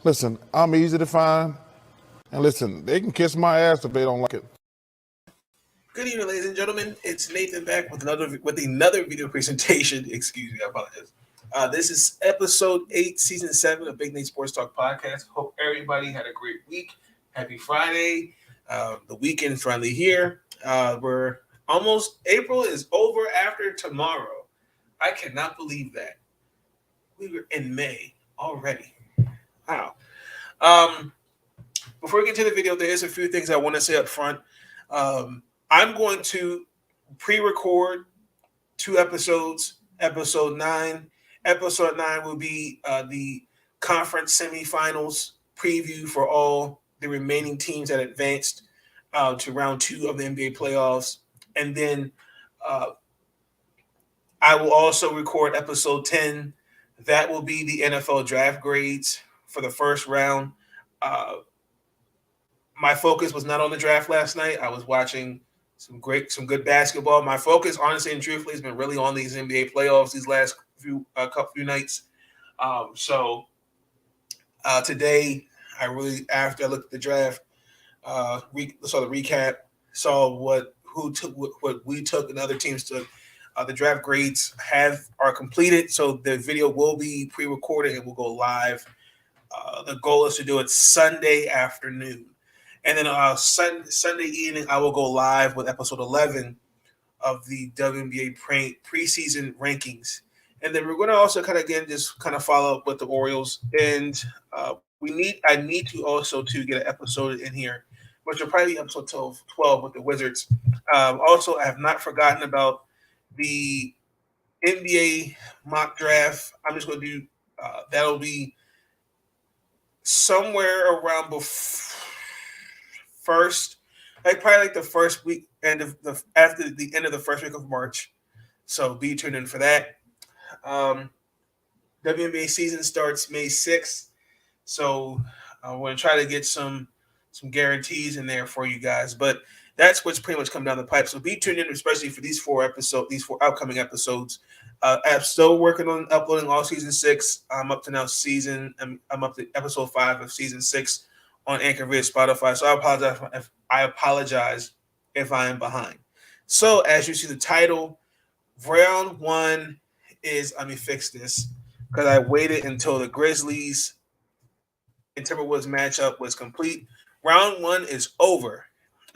Listen, I'm easy to find. And listen, they can kiss my ass if they don't like it. Good evening, ladies and gentlemen. It's Nathan back with another video presentation. Excuse me, I apologize. This is episode 8, season 7 of Big Nate Sports Talk podcast. Hope everybody had a great week. Happy Friday. The weekend finally here. We're almost, April is over after tomorrow. I cannot believe that. We were in May already. Wow. Before we get to the video, there is a few things I want to say up front. I'm going to pre-record 2 episodes. Episode 9 will be the conference semifinals preview for all the remaining teams that advanced to round 2 of the NBA playoffs. And then I will also record episode 10. That will be the NFL draft grades for the first round. My focus was not on the draft last night. I was watching some good basketball. My focus, honestly and truthfully, has been really on these NBA playoffs these last few nights. Today, after I looked at the draft, saw the recap, saw what we took and other teams took. The draft grades are completed, so the video will be pre-recorded and will go live. The goal is to do it Sunday afternoon. And then Sunday evening, I will go live with episode 11 of the WNBA preseason rankings. And then we're going to also just follow up with the Orioles. And I need to also to get an episode in here, which will probably be episode 12 with the Wizards. Also, I have not forgotten about the NBA mock draft. I'm just going to do that'll be somewhere around probably the first week after the end of the first week of March. So be tuned in for that. WNBA season starts May 6th. So we're going to try to get some guarantees in there for you guys. But that's what's pretty much come down the pipe. So be tuned in, especially for these 4 upcoming episodes. I'm still working on uploading all season 6. I'm up to now I'm up to episode 5 of season 6 on Anchor via Spotify. So I apologize if I am behind. So as you see the title, round 1 is, let me fix this because I waited until the Grizzlies and Timberwolves matchup was complete. Round 1 is over.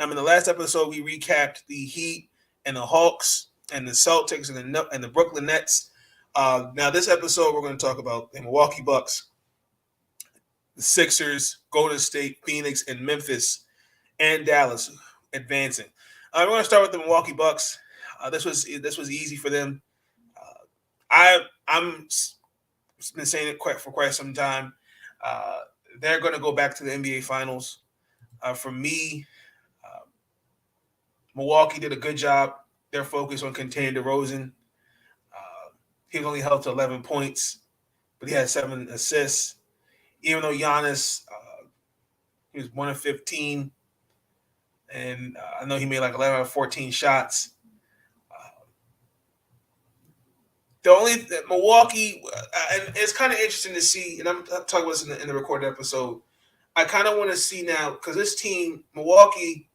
In the last episode, we recapped the Heat and the Hawks and the Celtics and the Brooklyn Nets. Now, this episode, we're going to talk about the Milwaukee Bucks, the Sixers, Golden State, Phoenix, and Memphis, and Dallas advancing. We're going to start with the Milwaukee Bucks. This was easy for them. I'm been saying it for quite some time. They're going to go back to the NBA Finals. For me, Milwaukee did a good job. They're focused on containing DeRozan. He only held to 11 points, but he had 7 assists. Even though Giannis, he was 1 of 15, and I know he made like 11 or 14 shots. Milwaukee, and it's kind of interesting to see, and I'm talking about this in the recorded episode. I kind of want to see now, because this team, Milwaukee,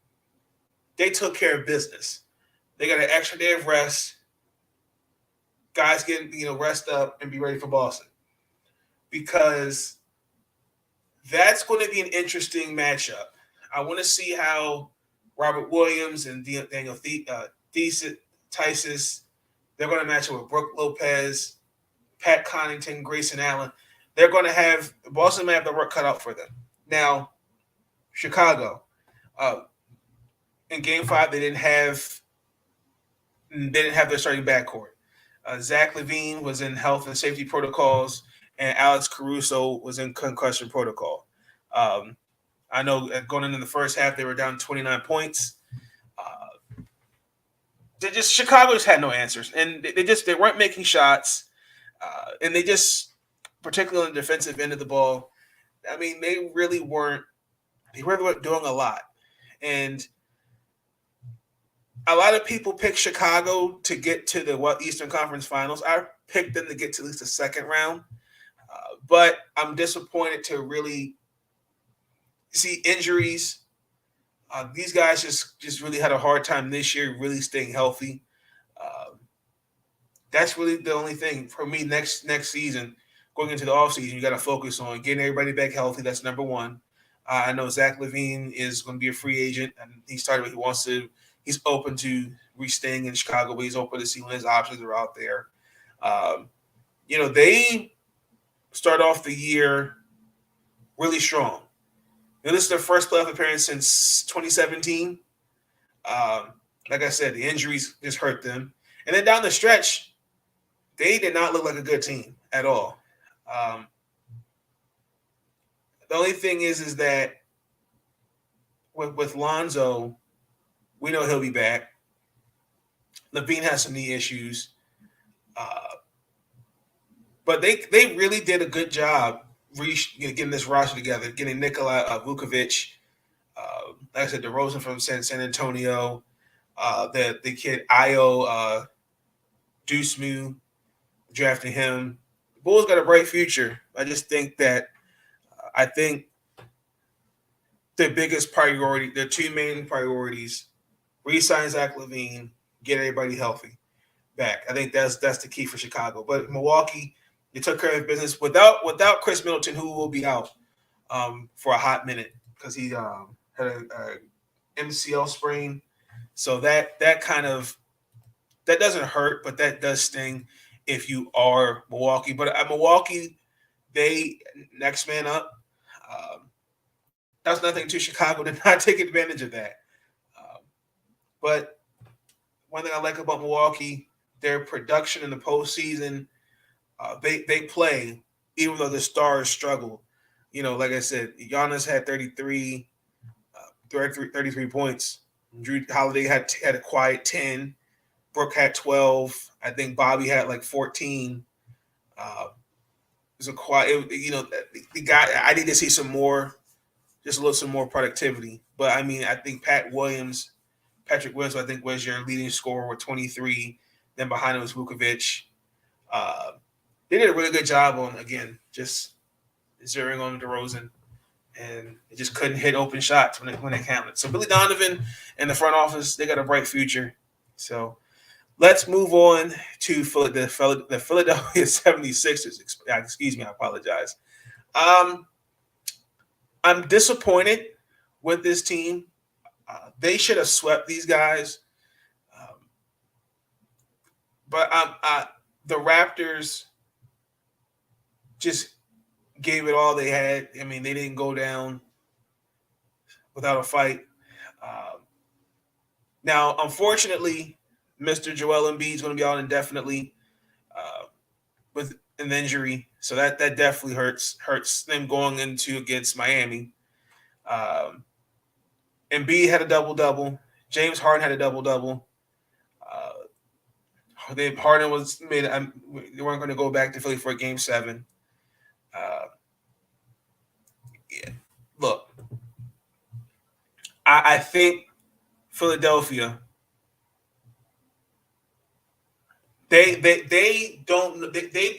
they took care of business. They got an extra day of rest. Guys getting, rest up and be ready for Boston. Because that's going to be an interesting matchup. I want to see how Robert Williams and Daniel Thesis, they're going to match up with Brooke Lopez, Pat Connaughton, Grayson Allen. They're going to have – Boston may have the work cut out for them. Now, Chicago, in Game 5, they didn't have their starting backcourt. Zach LaVine was in health and safety protocols, and Alex Caruso was in concussion protocol. I know going into the first half, they were down 29 points. Chicago just had no answers, and they weren't making shots, and they just, particularly on the defensive end of the ball, they really weren't doing a lot, and a lot of people pick Chicago to get to the Eastern Conference Finals. I picked them to get to at least the second round, but I'm disappointed to really see injuries. These guys just really had a hard time this year, really staying healthy. Uh, that's really the only thing for me next season. Going into the offseason, you got to focus on getting everybody back healthy. That's number one. I know Zach LaVine is going to be a free agent, and he started. He wants to. He's open to staying in Chicago, but he's open to see when his options are out there. They start off the year really strong. This is their first playoff appearance since 2017. Like I said, the injuries just hurt them, and then down the stretch, they did not look like a good team at all. The only thing is that with Lonzo, we know he'll be back. LaVine has some knee issues, but they really did a good job getting this roster together, getting Nikola Vukovic, like I said, DeRozan from San Antonio, the kid Io Dusmu, drafting him. The Bulls got a bright future. I just think that the biggest priority, their two main priorities, re-sign Zach LaVine, get everybody healthy back. I think that's the key for Chicago. But Milwaukee, they took care of business without Chris Middleton, who will be out for a hot minute because he had a MCL sprain. So that doesn't hurt, but that does sting if you are Milwaukee. But at Milwaukee, they next man up. That's nothing to Chicago to not take advantage of that. But one thing I like about Milwaukee, their production in the postseason, they play even though the stars struggle. Like I said, Giannis had 33 points. Drew Holiday had a quiet 10. Brooke had 12. I think Bobby had like 14. It was a quiet. The guy. I need to see some more, just some more productivity. But I mean, I think Patrick Williams, I think was your leading scorer with 23. Then behind him was Vukovic. They did a really good job on, again, just zeroing on DeRozan, and it just couldn't hit open shots when it counted. So Billy Donovan and the front office, they got a bright future. So let's move on to the Philadelphia 76ers. Excuse me, I apologize. I'm disappointed with this team. They should have swept these guys. But the Raptors just gave it all they had. I mean, they didn't go down without a fight. Now, unfortunately, Mr. Joel Embiid is going to be out indefinitely with an injury, so that definitely hurts them going into against Miami. Embiid had a double-double. James Harden had a double-double. Harden was made. They weren't going to go back to Philly for Game 7. Look, I think Philadelphia. They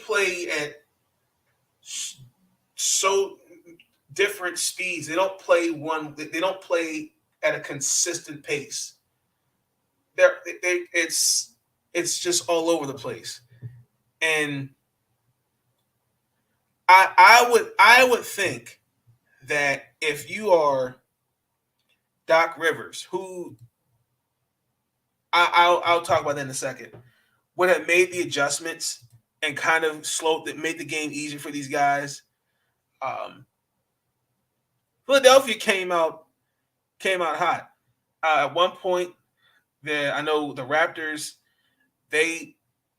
play at so different speeds. They don't play They don't play at a consistent pace. It's just all over the place, and I would think that if you are Doc Rivers, who I'll talk about that in a second, would have made the adjustments and kind of made the game easier for these guys. Philadelphia came out hot. At one point, I know the Raptors, they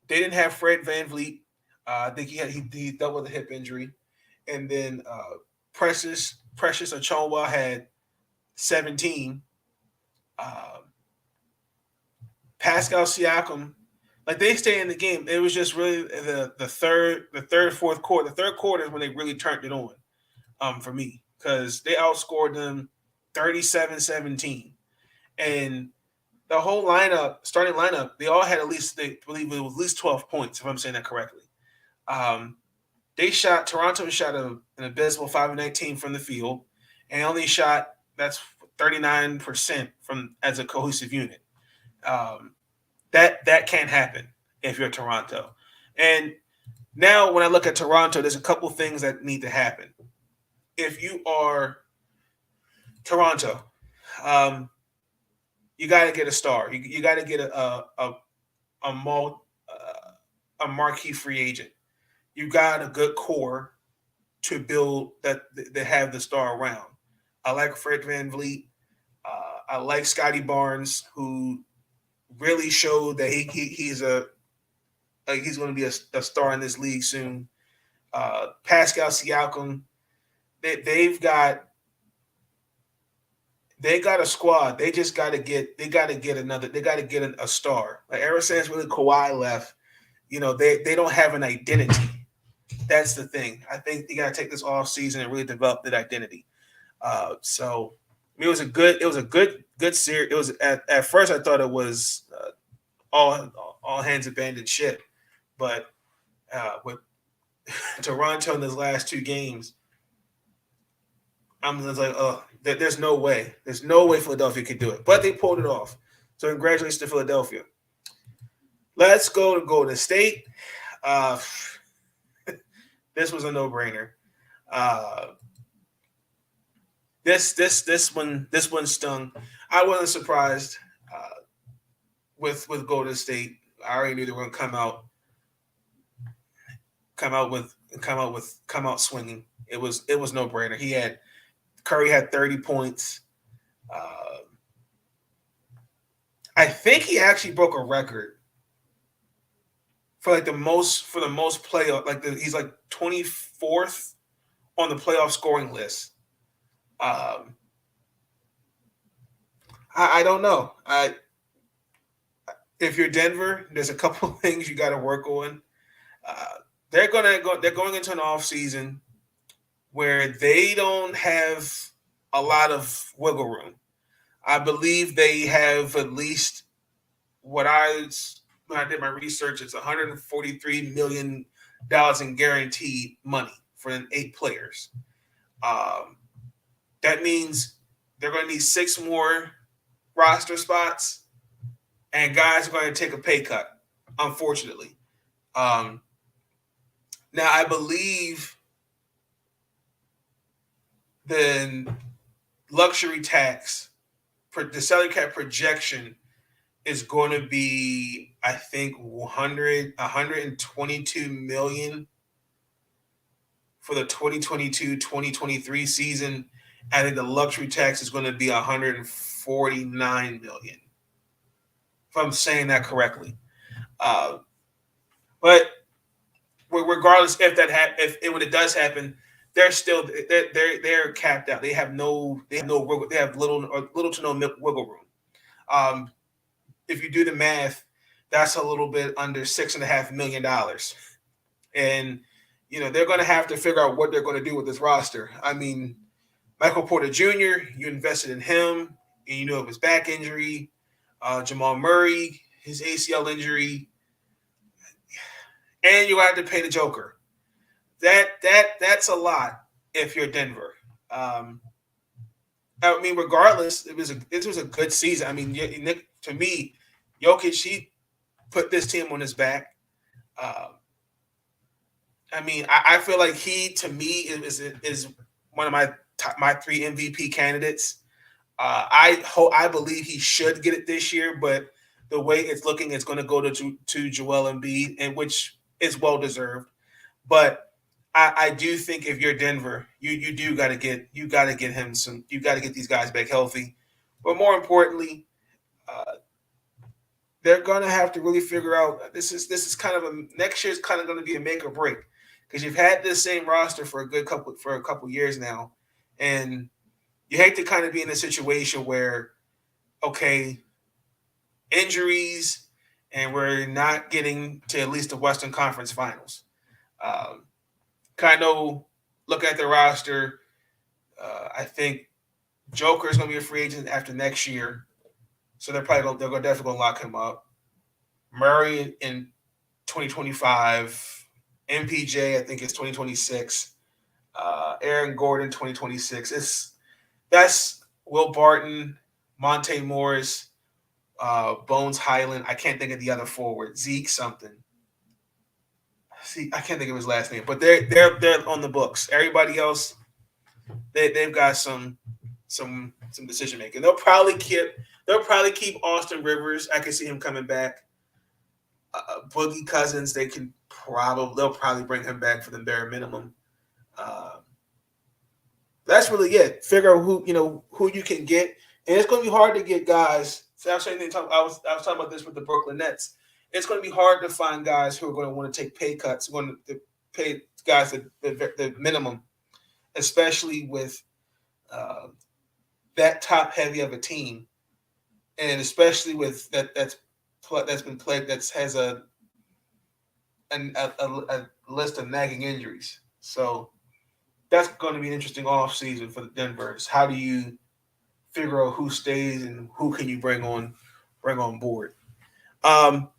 didn't have Fred VanVleet. I think he dealt with a hip injury, and then Precious Achonwa had 17. Pascal Siakam, like, they stay in the game. It was just really the third, fourth quarter. The third quarter is when they really turned it on for me, because they outscored them 37-17. And the whole starting lineup, they all had I believe it was at least 12 points, if I'm saying that correctly. Toronto shot an abysmal 5-19 from the field, and only shot that's 39% from as a cohesive unit. That can't happen if you're Toronto. And now when I look at Toronto, there's a couple things that need to happen. If you are Toronto, you got to get a star. You got to get a marquee free agent. You got a good core to build that have the star around. I like Fred VanVleet. I like Scotty Barnes, who really showed that he's going to be a star in this league soon. Pascal Siakam, they got a squad. They just got to get a star. Like ever since really Kawhi left, they don't have an identity. That's the thing. I think they got to take this off season and really develop that identity. So I mean, it was a good series. It was at first I thought it was all hands abandoned ship, but with Toronto in those last two games, I'm just like, oh, there's no way. There's no way Philadelphia could do it. But they pulled it off. So congratulations to Philadelphia. Let's go to Golden State. This was a no-brainer. This one stung. I wasn't surprised with Golden State. I already knew they were going to come out swinging. It was no-brainer. Curry had 30 points. I think he actually broke a record for the most playoff. He's like 24th on the playoff scoring list. I don't know. If you're Denver, there's a couple of things you got to work on. They're going into an off season where they don't have a lot of wiggle room. I believe they have at least when I did my research, it's $143 million in guaranteed money for 8 players. That means they're going to need 6 more roster spots, and guys are going to take a pay cut, unfortunately. Now, I believe the luxury tax, the salary cap projection is going to be, I think, $122 million for the 2022-2023 season. I think the luxury tax is going to be $149 million, if I'm saying that correctly. But regardless, when it does happen, they're capped out. They have little to no wiggle room. If you do the math, that's a little bit under $6.5 million, and they're going to have to figure out what they're going to do with this roster. I mean, Michael Porter Jr., you invested in him, and you know of his back injury. Jamal Murray, his ACL injury, and you have to pay the Joker. That's a lot if you're Denver. I mean, regardless, it was a good season. I mean, Nick, to me, Jokic, he put this team on his back. I mean, I feel like he, to me, is one of my 3 MVP candidates. I believe he should get it this year, but the way it's looking, it's going to go to Joel Embiid, and which is well deserved. But I do think if you're Denver, you got to get him some. You got to get these guys back healthy. But more importantly, they're going to have to really figure out. This is kind of next year's kind of going to be a make or break, because you've had this same roster for a couple years now, and you hate to kind of be in a situation where, okay, injuries, and we're not getting to at least the Western Conference Finals. Kind of look at the roster. I think Joker is going to be a free agent after next year, so they're definitely going to lock him up. Murray in 2025. MPJ, I think it's 2026. Aaron Gordon, 2026. That's Will Barton, Monte Morris, Bones Highland. I can't think of the other forward. Zeke something. See, I can't think of his last name, but they're on the books. Everybody else, they've got some decision making. They'll probably keep Austin Rivers. I can see him coming back. Boogie Cousins, they'll probably bring him back for the bare minimum. That's really it. Figure out who you can get, and it's going to be hard to get guys. So I was talking about this with the Brooklyn Nets. It's going to be hard to find guys who are going to want to take pay cuts, going to pay guys the minimum, especially with that top heavy of a team, and especially with that's been played that has a list of nagging injuries. So that's going to be an interesting offseason for the Denvers. How do you figure out who stays and who can you bring on board? The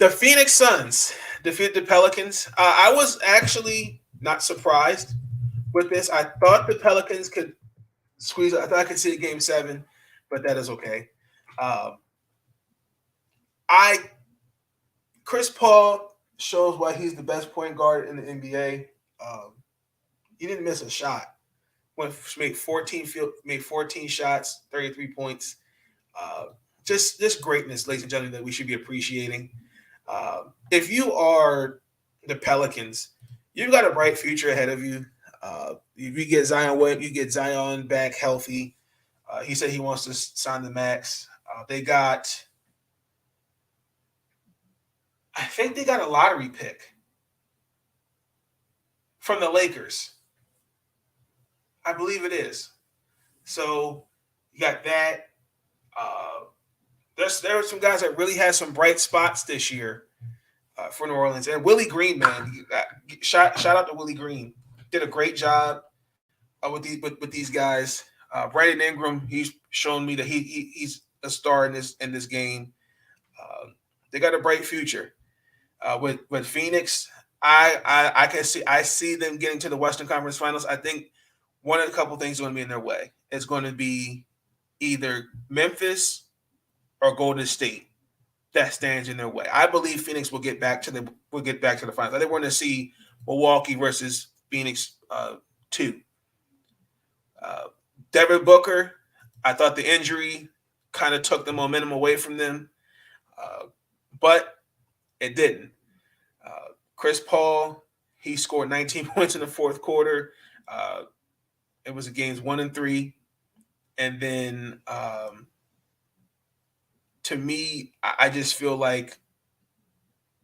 Phoenix Suns defeated the Pelicans. I was actually not surprised with this. I thought the Pelicans could squeeze. I thought I could see a game 7, but that is okay. Chris Paul shows why he's the best point guard in the NBA. He didn't miss a shot. Made 14 shots, 33 points. Just greatness, ladies and gentlemen, that we should be appreciating. If you are the Pelicans, you've got a bright future ahead of you. If you get Zion back healthy. He said he wants to sign the max. I think they got a lottery pick from the Lakers. I believe it is. So you got that. There were some guys that really had some bright spots this year for New Orleans. And Willie Green, man, shout out to Willie Green. Did a great job with these guys. Brandon Ingram, he's shown me that he's a star in this game. They got a bright future. With Phoenix, I see them getting to the Western Conference Finals. I think one of the couple things is going to be in their way. It's going to be either Memphis or Golden State that stands in their way. I believe Phoenix will get back to the finals. I think we're going to see Milwaukee versus Phoenix 2. Devin Booker, I thought the injury kind of took the momentum away from them, but it didn't. Chris Paul, he scored 19 points in the fourth quarter. It was games 1 and 3. And then to me, I just feel like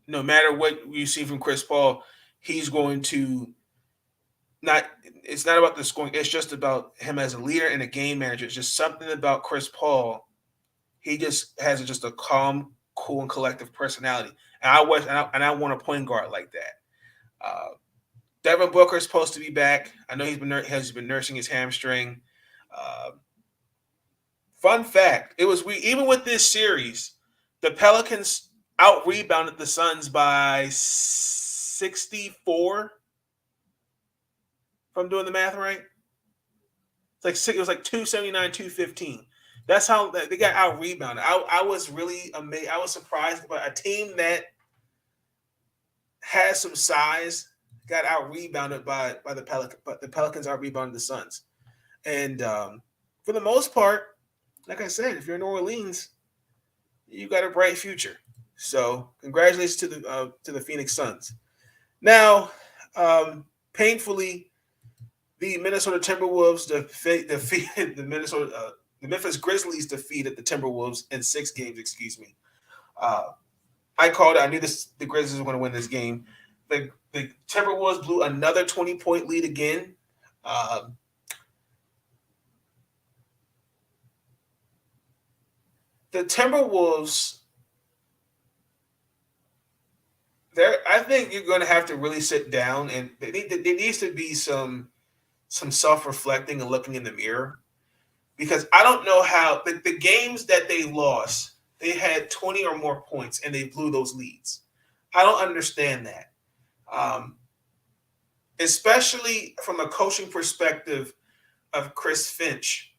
no matter what you see from Chris Paul, he's going to it's not about the scoring. It's just about him as a leader and a game manager. It's just something about Chris Paul. He just has just a calm, cool, and collective personality. And I want a point guard like that. Devin Booker is supposed to be back. I know he's been nursing his hamstring. Fun fact: even with this series, the Pelicans out-rebounded the Suns by 64. If I'm doing the math right, it was like 279, 215. That's how they got out-rebounded. I was really amazed. I was surprised by a team that has some size got out-rebounded by the Pelicans, but the Pelicans out-rebounded the Suns. And for the most part, like I said, if you're in New Orleans, you got a bright future. So congratulations to the Phoenix Suns. Now, painfully, the Minnesota Timberwolves defeated the Memphis Grizzlies defeated the Timberwolves in 6 games. Excuse me. I called it. I knew the Grizzlies were going to win this game. The Timberwolves blew another 20-point lead again. The Timberwolves, I think you're going to have to really sit down, and there needs to be some self-reflecting and looking in the mirror, because I don't know how the games that they lost, they had 20 or more points and they blew those leads. I don't understand that. Especially from a coaching perspective of Chris Finch.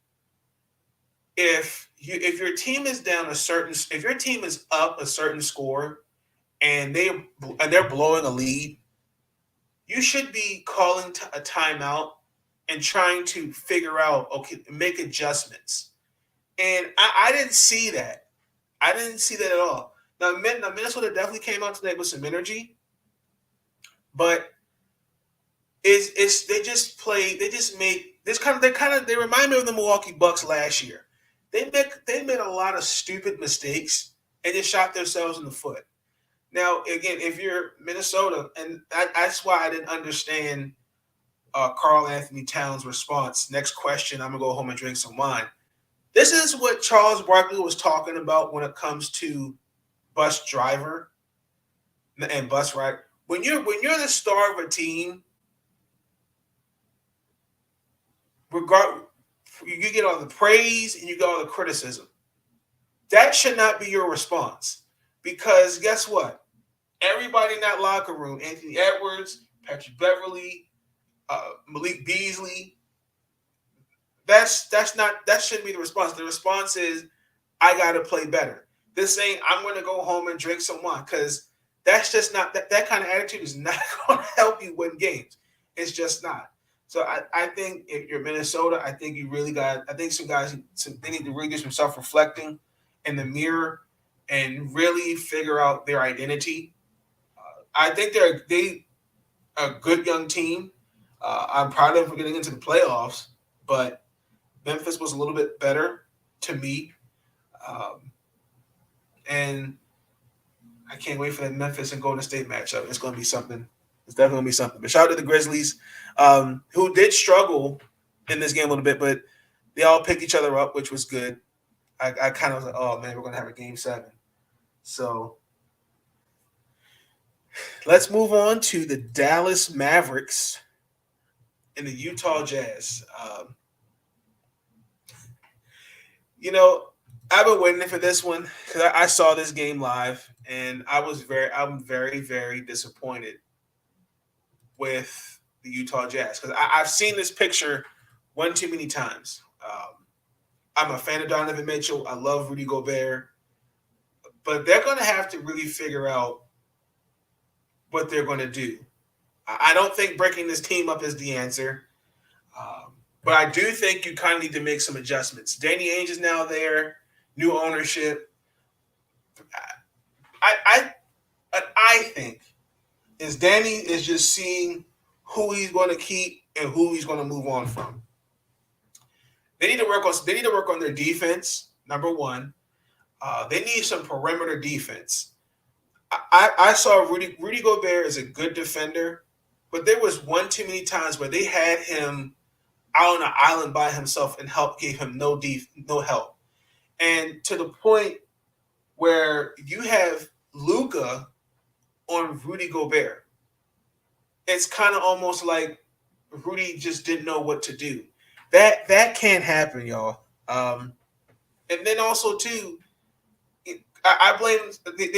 If your team is if your team is up a certain score and they're blowing a lead, you should be calling a timeout and trying to figure out, okay, make adjustments. And I didn't see that. I didn't see that at all. Now Minnesota definitely came out today with some energy, but they remind me of the Milwaukee Bucks last year. They made a lot of stupid mistakes and just shot themselves in the foot. Now, again, if you're Minnesota, and that's why I didn't understand Karl Anthony Towns' response. Next question, I'm gonna go home and drink some wine. This is what Charles Barkley was talking about when it comes to bus driver and bus ride. When you're the star of a team, you get all the praise and you get all the criticism. That should not be your response, because guess what? Everybody in that locker room, Anthony Edwards, Patrick Beverly, Malik Beasley, that shouldn't be the response. The response is, I got to play better. This ain't, I'm going to go home and drink some wine, because that's just not, that kind of attitude is not going to help you win games. It's just not. So I think if you're Minnesota, I think some guys, they need to really do some self-reflecting in the mirror and really figure out their identity. I think they're a good young team. I'm proud of them for getting into the playoffs, but Memphis was a little bit better to me. And I can't wait for that Memphis and Golden State matchup. It's going to be something. It's definitely going to be something. But shout out to the Grizzlies, who did struggle in this game a little bit, but they all picked each other up, which was good. I kind of was like, oh, man, we're going to have a game 7. So let's move on to the Dallas Mavericks and the Utah Jazz. I've been waiting for this one because I saw this game live, and I'm very, very disappointed with the Utah Jazz, because I've seen this picture one too many times. I'm a fan of Donovan Mitchell. I love Rudy Gobert, but they're going to have to really figure out what they're going to do. I don't think breaking this team up is the answer, but I do think you kind of need to make some adjustments. Danny Ainge is now there. New ownership. I think is Danny is just seeing who he's going to keep and who he's going to move on from. They need to work on their defense. Number one, they need some perimeter defense. I saw Rudy Gobert is a good defender, but there was one too many times where they had him out on an island by himself and gave him no help. And to the point where you have Luka on Rudy Gobert, it's kind of almost like Rudy just didn't know what to do. That can't happen, y'all. And then also too, I blame they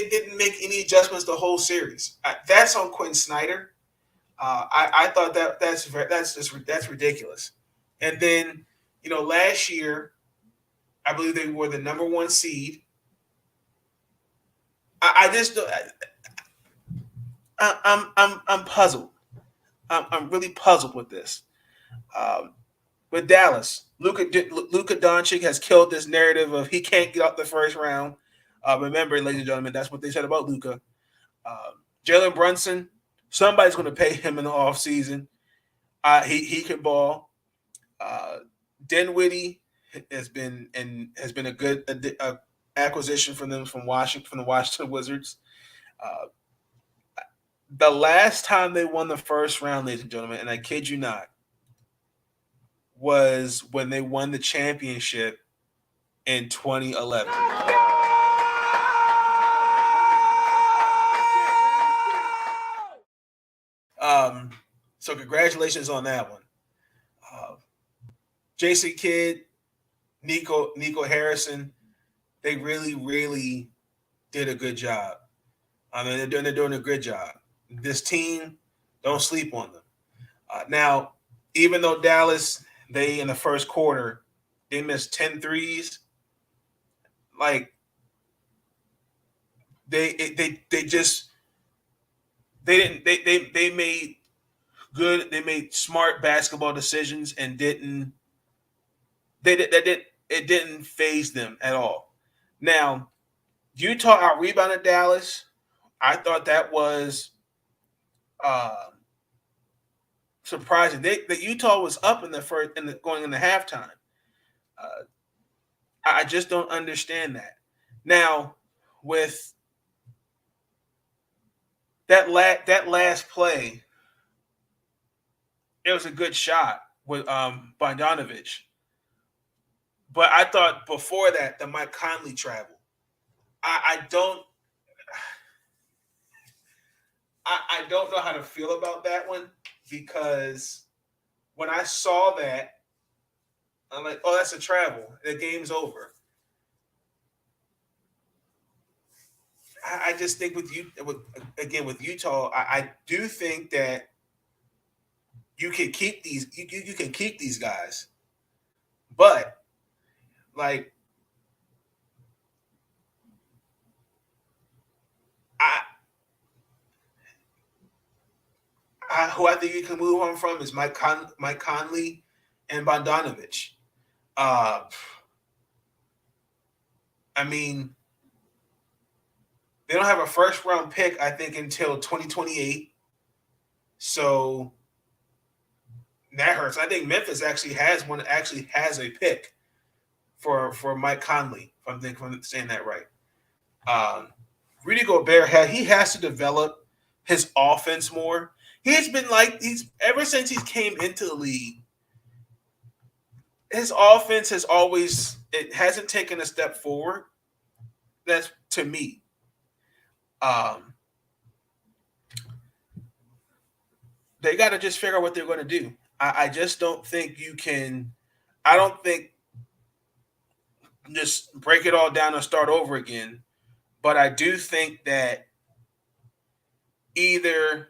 didn't make any adjustments the whole series. That's on Quentin Snyder. I thought that's ridiculous. And then last year, I believe they were the number 1 seed. I'm puzzled. I'm really puzzled with this. With Dallas, Luka Doncic has killed this narrative of he can't get out the first round. Remember, ladies and gentlemen, that's what they said about Luka. Jalen Brunson, somebody's going to pay him in the offseason. He can ball. Dinwiddie has been a good acquisition from them from the Washington Wizards. The last time they won the first round, ladies and gentlemen, and I kid you not, was when they won the championship in 2011. So congratulations on that one. Jason Kidd, Nico Harrison, they really, really did a good job. I mean, they're doing a good job. This team, don't sleep on them. Now, even though Dallas, they in the first quarter, they missed 10 threes. Like they just they made good. They made smart basketball decisions and didn't they did that did it didn't phase them at all. Now, Utah out rebounded Dallas. I thought that was uh, surprising. That Utah was up in the first going into halftime. Uh, I just don't understand that. Now, with that last play, it was a good shot with Bogdanovich. But I thought before that the Mike Conley travel. I don't I don't know how to feel about that one because when I saw that, I'm like, oh, that's a travel. The game's over. I just think with Utah, I do think that you can keep these you can keep these guys, but like I, who I think you can move on from is Mike Conley and Bogdanovich. Uh, I mean, they don't have a first round pick, I think, until 2028. So that hurts. I think Memphis actually has a pick for Mike Conley, if I'm saying that right. Rudy Gobert has to develop his offense more. He's been like he's ever since he came into the league. His offense it hasn't taken a step forward. That's to me. They got to just figure out what they're going to do. I just don't think you can. I don't think just break it all down and start over again. But I do think that either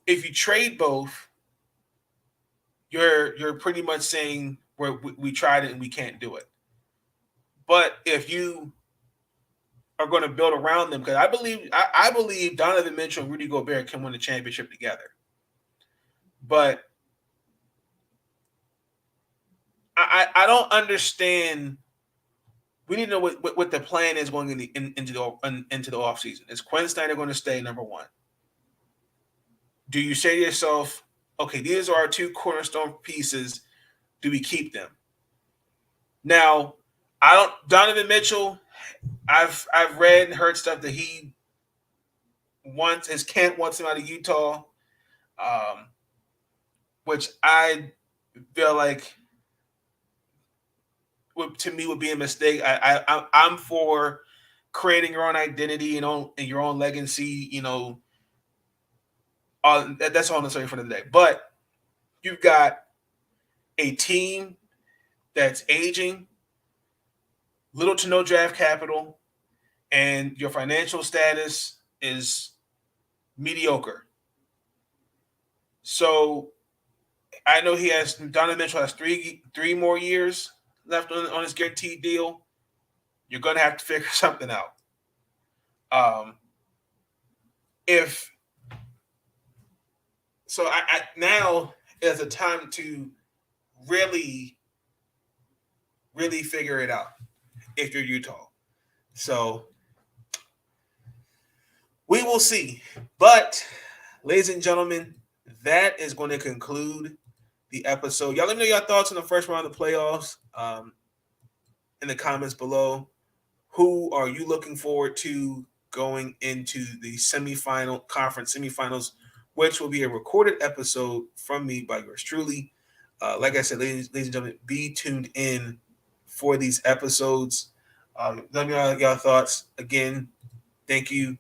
if you trade both, you're pretty much saying we tried it and we can't do it. But if you are going to build around them, because I believe Donovan Mitchell and Rudy Gobert can win the championship together. But I don't understand. We need to know what the plan is going into the offseason. Is Quinn Snyder going to stay number one? Do you say to yourself, okay, these are our two cornerstone pieces. Do we keep them? Now, Donovan Mitchell, I've read and heard stuff that his camp wants him out of Utah, which I feel like to me would be a mistake. I'm for creating your own identity and your own legacy. That's all necessary for the day. But you've got a team that's aging, little to no draft capital, and your financial status is mediocre. So I know Donovan Mitchell has three more years left on his guaranteed deal. You're going to have to figure something out. Now is a time to really, really figure it out if you're Utah. So we will see. But, ladies and gentlemen, that is going to conclude the episode. Y'all let me know your thoughts on the first round of the playoffs in the comments below. Who are you looking forward to going into the conference semifinals, which will be a recorded episode from me by yours truly. Like I said, ladies and gentlemen, be tuned in for these episodes. Let me know your thoughts. Again, thank you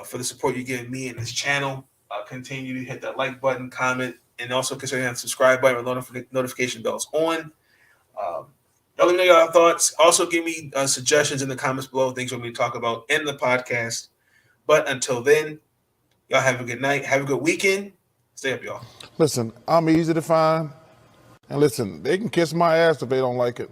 for the support you're giving me and this channel. Continue to hit that like button, comment, and also consider that subscribe button with notification bells on. Y'all let me know your thoughts. Also, give me suggestions in the comments below, things you want me to talk about in the podcast. But until then, y'all have a good night. Have a good weekend. Stay up, y'all. Listen, I'm easy to find. And listen, they can kiss my ass if they don't like it.